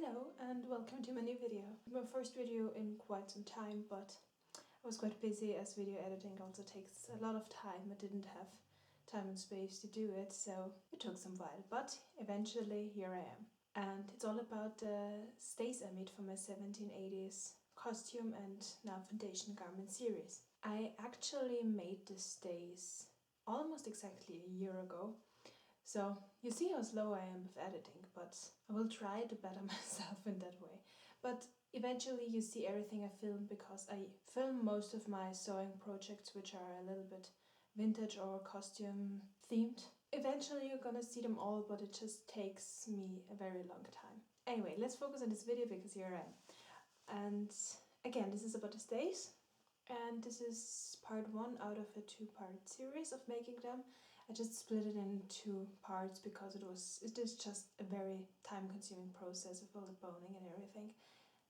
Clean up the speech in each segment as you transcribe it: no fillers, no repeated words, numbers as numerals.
Hello and welcome to my new video. My first video in quite some time, but I was quite busy as video editing also takes a lot of time. I didn't have time and space to do it, so it took some while, but eventually here I am. And it's all about the stays I made for my 1780s costume and now foundation garment series. I actually made the stays almost exactly a year ago. So you see how slow I am with editing, but I will try to better myself in that way. But eventually you see everything I film because I film most of my sewing projects which are a little bit vintage or costume themed. Eventually you're gonna see them all, but it just takes me a very long time. Anyway, let's focus on this video because here I am. And again, this is about the stays. And this is part one out of a two-part series of making them. I just split it in two parts because it is just a very time-consuming process with all the boning and everything.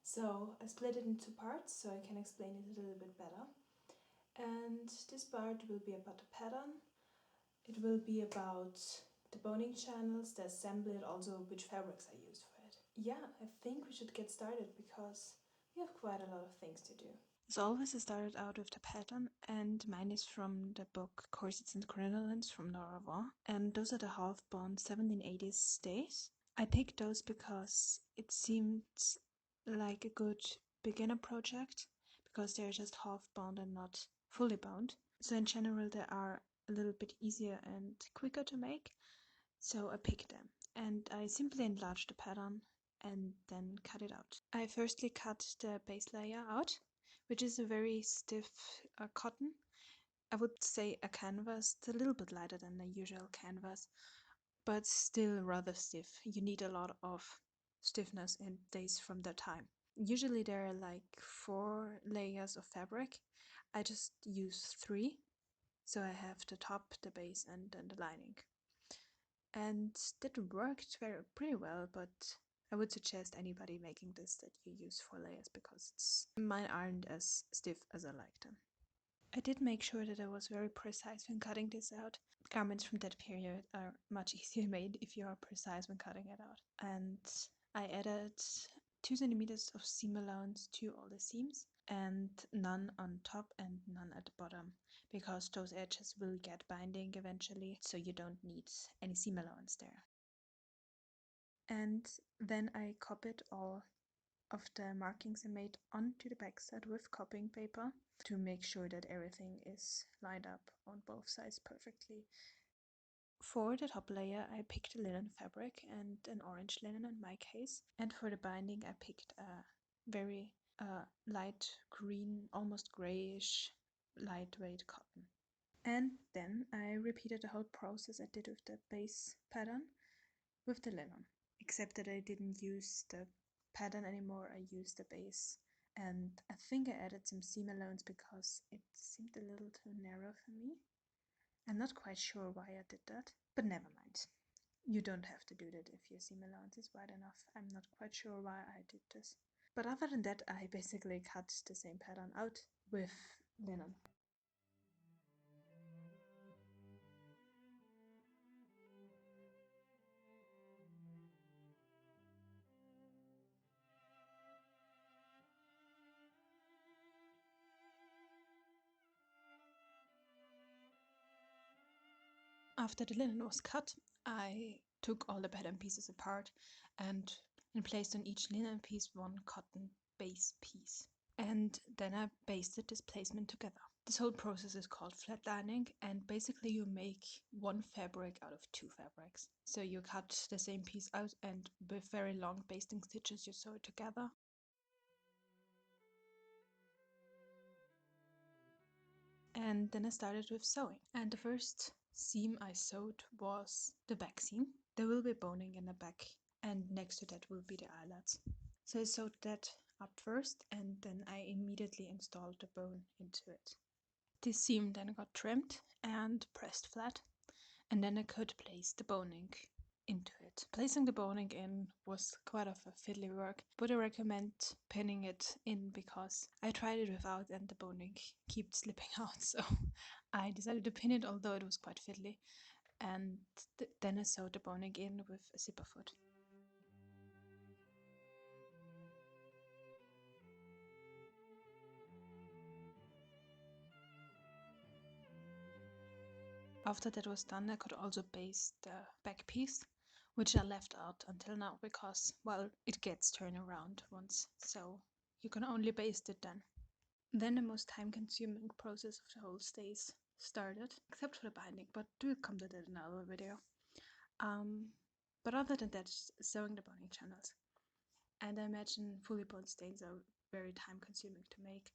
So I split it into parts so I can explain it a little bit better. And this part will be about the pattern. It will be about the boning channels, the assembly, and also which fabrics I use for it. Yeah, I think we should get started because we have quite a lot of things to do. As always, I started out with the pattern, and mine is from the book Corsets and Crinolines from Nora Vaughan, and those are the half-bound 1780s stays. I picked those because it seemed like a good beginner project, because they're just half-bound and not fully bound. So in general, they are a little bit easier and quicker to make, so I picked them. And I simply enlarged the pattern and then cut it out. I firstly cut the base layer out, which is a very stiff cotton. I would say a canvas. It's a little bit lighter than the usual canvas, but still rather stiff. You need a lot of stiffness in days from the time. Usually there are like 4 layers of fabric. I just use 3. So I have the top, the base, and then the lining. And that worked pretty well, but I would suggest anybody making this that you use 4 layers because mine aren't as stiff as I like them. I did make sure that I was very precise when cutting this out. Garments from that period are much easier made if you are precise when cutting it out. And I added 2 centimeters of seam allowance to all the seams, and none on top and none at the bottom, because those edges will get binding eventually, so you don't need any seam allowance there. And then I copied all of the markings I made onto the backside with copying paper to make sure that everything is lined up on both sides perfectly. For the top layer I picked a linen fabric, and an orange linen in my case, and for the binding I picked a very light green, almost grayish, lightweight cotton. And then I repeated the whole process I did with the base pattern with the linen, except that I didn't use the pattern anymore. I used the base, and I think I added some seam allowance because it seemed a little too narrow for me. I'm not quite sure why I did that, but never mind. You don't have to do that if your seam allowance is wide enough. I'm not quite sure why I did this. But other than that, I basically cut the same pattern out with linen. After the linen was cut, I took all the pattern pieces apart and placed on each linen piece one cotton base piece. And then I basted this placement together. This whole process is called flatlining, and basically you make one fabric out of 2 fabrics. So you cut the same piece out, and with very long basting stitches you sew it together. And then I started with sewing. And the first seam I sewed was the back seam. There will be boning in the back, and next to that will be the eyelets. So I sewed that up first, and then I immediately installed the bone into it. This seam then got trimmed and pressed flat, and then I could place the boning into it. Placing the boning in was quite of a fiddly work, but I recommend pinning it in because I tried it without and the boning kept slipping out, so I decided to pin it, although it was quite fiddly, and then I sewed the boning in with a zipper foot. After that was done, I could also baste the back piece, which I left out until now because, well, it gets turned around once, so you can only baste it then. Then the most time-consuming process of the whole stays started, except for the binding, but we'll come to that in another video. But other than that, sewing the boning channels. And I imagine fully bond stays are very time-consuming to make,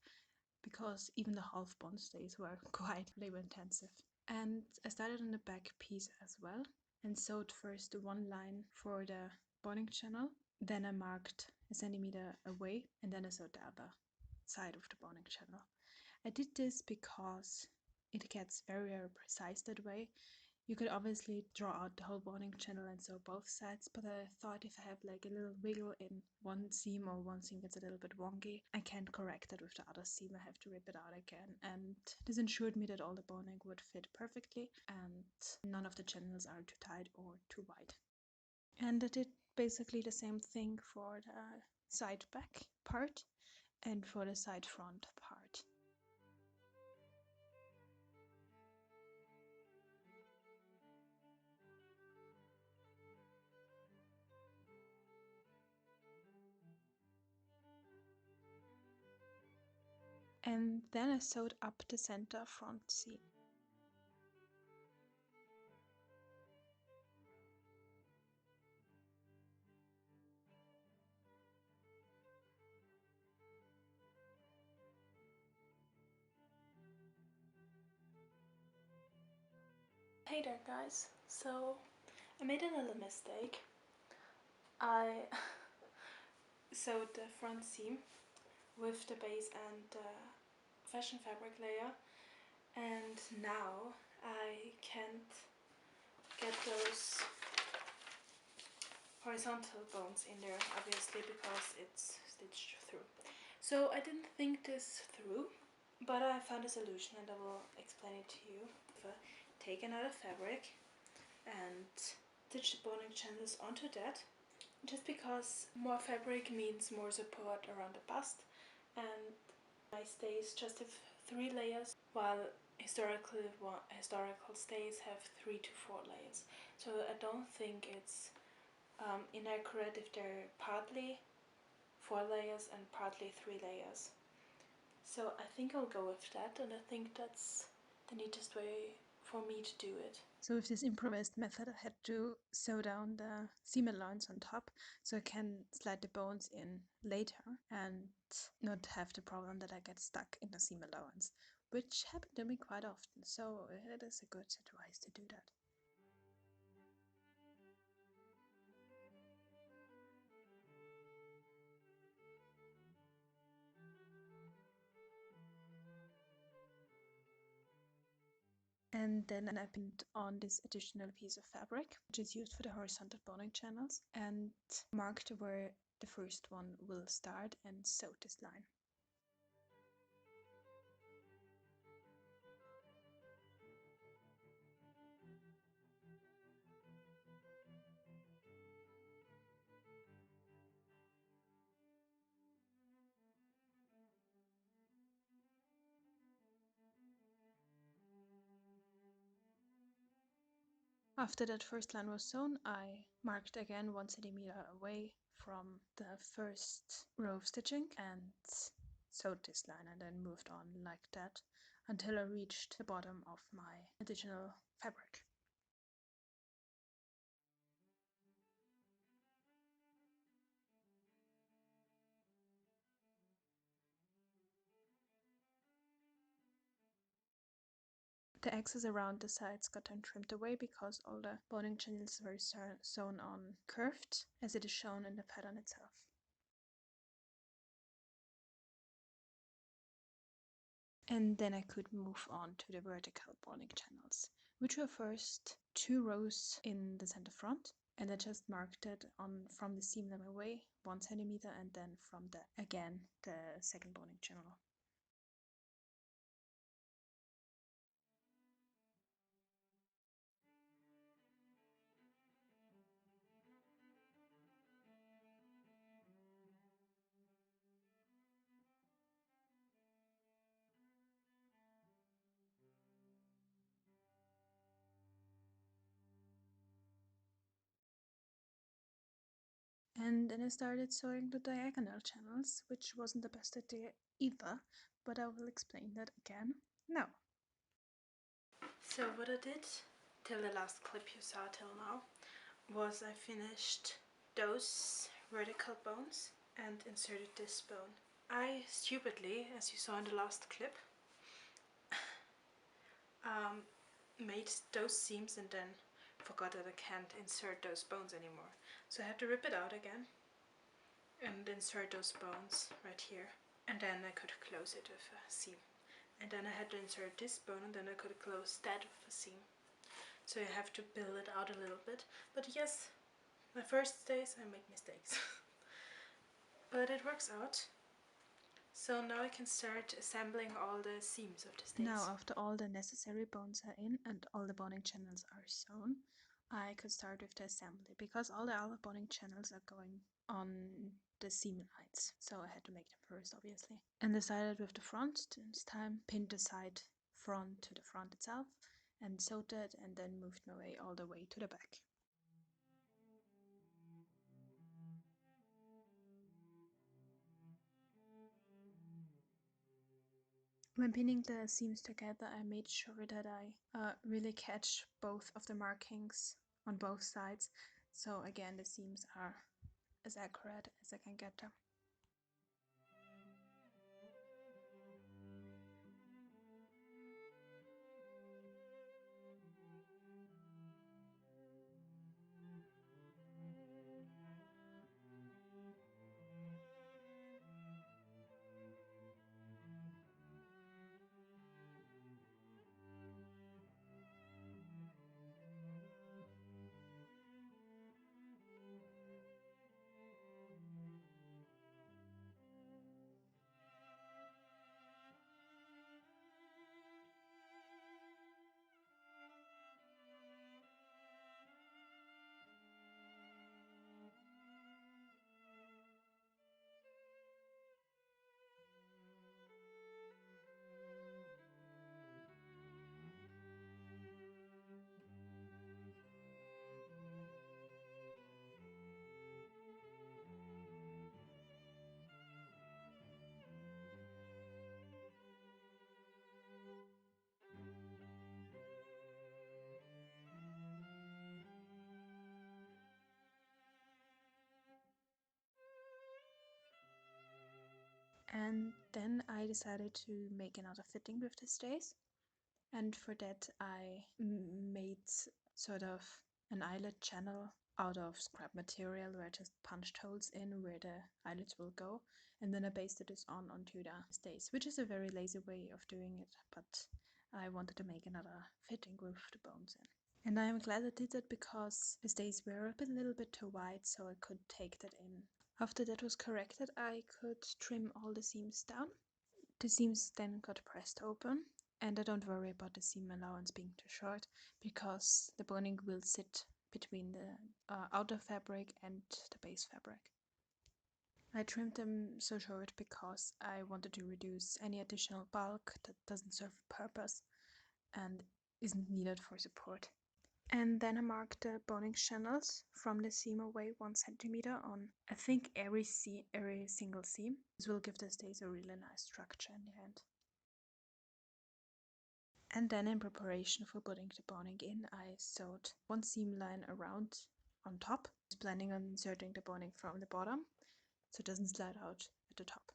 because even the half bond stays were quite labor intensive. And I started on the back piece as well and sewed first one line for the boning channel, then I marked a centimeter away, and then I sewed the other side of the boning channel. I did this because it gets very, very precise that way. You could obviously draw out the whole boning channel and sew both sides, but I thought if I have like a little wiggle in one seam, or one seam gets a little bit wonky, I can't correct that with the other seam. I have to rip it out again, and this ensured me that all the boning would fit perfectly and none of the channels are too tight or too wide. And I did basically the same thing for the side back part and for the side front part. And then I sewed up the center front seam. Hey there guys, so I made a little mistake. I sewed the front seam with the base and the fashion fabric layer, and now I can't get those horizontal bones in there, obviously, because it's stitched through. So I didn't think this through, but I found a solution and I will explain it to you. Take another fabric and stitch the boning channels onto that, just because more fabric means more support around the bust, and my stays just have 3 layers, while historical stays have 3 to 4 layers. So I don't think it's inaccurate if they're partly 4 layers and partly 3 layers. So I think I'll go with that, and I think that's the neatest way for me to do it. So with this improvised method, I had to sew down the seam allowance on top so I can slide the bones in later and not have the problem that I get stuck in the seam allowance, which happened to me quite often, so it is a good advice to do that. And then I pinned on this additional piece of fabric, which is used for the horizontal boning channels, and marked where the first one will start and sewed this line. After that first line was sewn, I marked again 1 centimeter away from the first row of stitching and sewed this line, and then moved on like that until I reached the bottom of my additional fabric. The excess around the sides got then trimmed away because all the boning channels were sewn on curved, as it is shown in the pattern itself. And then I could move on to the vertical boning channels, which were first 2 rows in the center front, and I just marked it on from the seam line away 1 centimeter, and then from the second boning channel. And then I started sewing the diagonal channels, which wasn't the best idea either, but I will explain that again now. So what I did till the last clip you saw till now was I finished those vertical bones and inserted this bone. I stupidly, as you saw in the last clip, made those seams and then forgot that I can't insert those bones anymore. So I had to rip it out again and insert those bones right here. And then I could close it with a seam. And then I had to insert this bone and then I could close that with a seam. So you have to build it out a little bit. But yes, my first days I make mistakes. But it works out. So now I can start assembling all the seams of the stays. Now after all the necessary bones are in and all the boning channels are sewn, I could start with the assembly because all the other boning channels are going on the seam lines. So I had to make them first, obviously. And I started with the front this time, pinned the side front to the front itself and sewed it and then moved my way all the way to the back. When pinning the seams together, I made sure that I really catch both of the markings on both sides. So again, the seams are as accurate as I can get them. And then I decided to make another fitting with the stays. And for that I made sort of an eyelet channel out of scrap material where I just punched holes in where the eyelets will go. And then I pasted this onto the stays, which is a very lazy way of doing it, but I wanted to make another fitting with the bones in. And I am glad I did that because the stays were a little bit too wide, so I could take that in. After that was corrected, I could trim all the seams down. The seams then got pressed open, and I don't worry about the seam allowance being too short because the boning will sit between the outer fabric and the base fabric. I trimmed them so short because I wanted to reduce any additional bulk that doesn't serve a purpose and isn't needed for support. And then I marked the boning channels from the seam away 1 centimeter on, I think, every single seam. This will give the stays a really nice structure in the end. And then in preparation for putting the boning in, I sewed one seam line around on top, planning on inserting the boning from the bottom so it doesn't slide out at the top.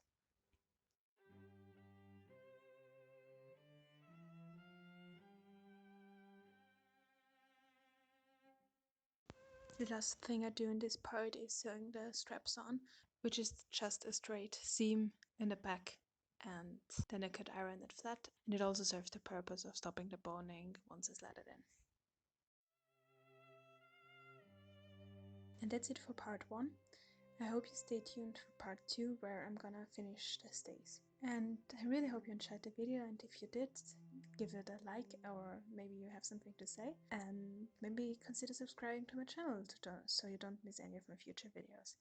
The last thing I do in this part is sewing the straps on, which is just a straight seam in the back, and then I could iron it flat, and it also serves the purpose of stopping the boning once I slide it in. And that's it for part 1. I hope you stay tuned for part 2 where I'm gonna finish the stays. And I really hope you enjoyed the video, and if you did, give it a like, or maybe you have something to say, and maybe consider subscribing to my channel so you don't miss any of my future videos.